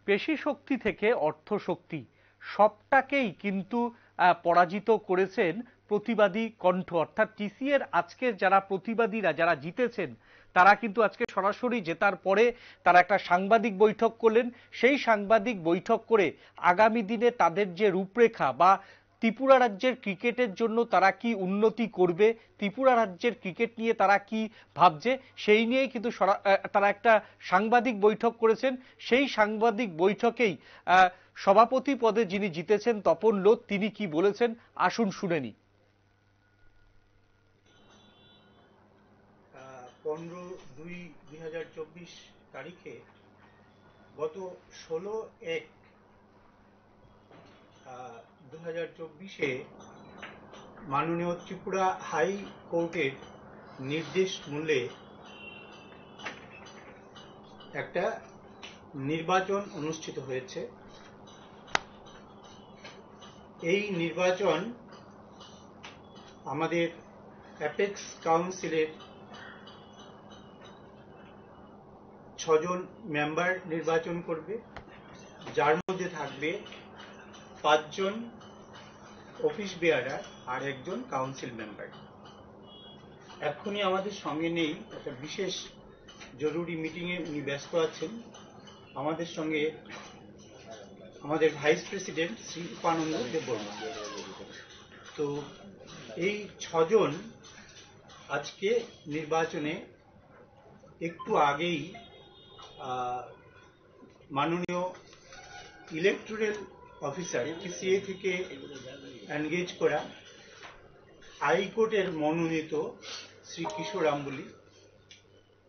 পেশি শক্তি থেকে অর্থ শক্তি সবটাকেই কিন্তু পরাজিত করেছেন প্রতিবাদী কণ্ঠ, অর্থাৎ টিসিএর আজকের যারা প্রতিবাদীরা যারা জিতেছেন তারা কিন্তু আজকে সরাসরি জেতার পরে তারা একটা সাংবাদিক বৈঠক করলেন। সেই সাংবাদিক বৈঠক করে আগামী দিনে তাদের যে রূপরেখা বা ত্রিপুরা রাজ্যের ক্রিকেটের জন্য তারা কি উন্নতি করবে, ত্রিপুরা রাজ্যের ক্রিকেট নিয়ে তারা কি ভাবছে, সেই নিয়েই কিন্তু তারা একটা সাংবাদিক বৈঠক করেছেন। সেই সাংবাদিক বৈঠকেই সভাপতি পদে যিনি জিতেছেন তপন লোধ, তিনি কি বলেছেন আসুন শুনে নি। 15/2/2024 তারিখে গত 16/1/2024 মাননীয় ত্রিপুরা হাইকোর্টের নির্দেশ মূলে একটা নির্বাচন অনুষ্ঠিত হয়েছে। এই নির্বাচন আমাদের অ্যাপেক্স কাউন্সিলের 6 জন মেম্বার নির্বাচন করবে, যার মধ্যে থাকবে 5 জন অফিস বেয়ারার আর 1 জন কাউন্সিল মেম্বার। এক্ষুনি আমাদের সঙ্গে নেই, একটা বিশেষ জরুরি মিটিংয়ে উনি ব্যস্ত আছেন। আমাদের সঙ্গে আমাদের ভাইস প্রেসিডেন্ট শ্রী উপানন্দ দেববর্মা। তো এই 6 জন আজকে নির্বাচনে একটু আগেই মাননীয় ইলেকটোরাল অফিসার টিসিএ থেকে এনগেজ করা হাইকোর্টের মনোনীত শ্রী কিশোর আম্বুলি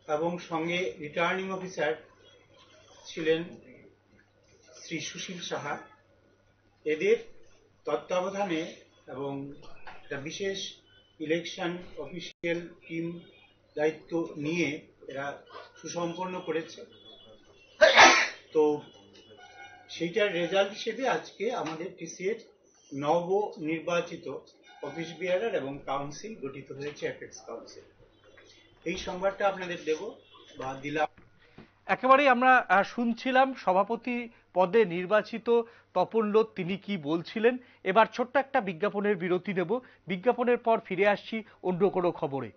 এবং সঙ্গে রিটার্নিং অফিসার ছিলেন শ্রী সুশীল সাহা, এদের তত্ত্বাবধানে এবং একটা বিশেষ ইলেকশন অফিসিয়াল টিম দায়িত্ব নিয়ে এরা সুসম্পন্ন করেছে। তো সেইটার রেজাল্ট হিসেবে আজকে আমাদের টিসিএর নব নির্বাচিত অফিস বেয়ারার এবং কাউন্সিল গঠিত হয়েছে, অ্যাপেক্স কাউন্সিল। এই সংবাদটা আপনাদের দেব বা দিলাম। একেবারেই আমরা শুনছিলাম সভাপতি পদে নির্বাচিত তপন লোধ তিনি কি বলছিলেন। এবার ছোট্ট একটা বিজ্ঞাপনের বিরতি নেব, বিজ্ঞাপনের পর ফিরে আসছি অন্য কোনো খবরে।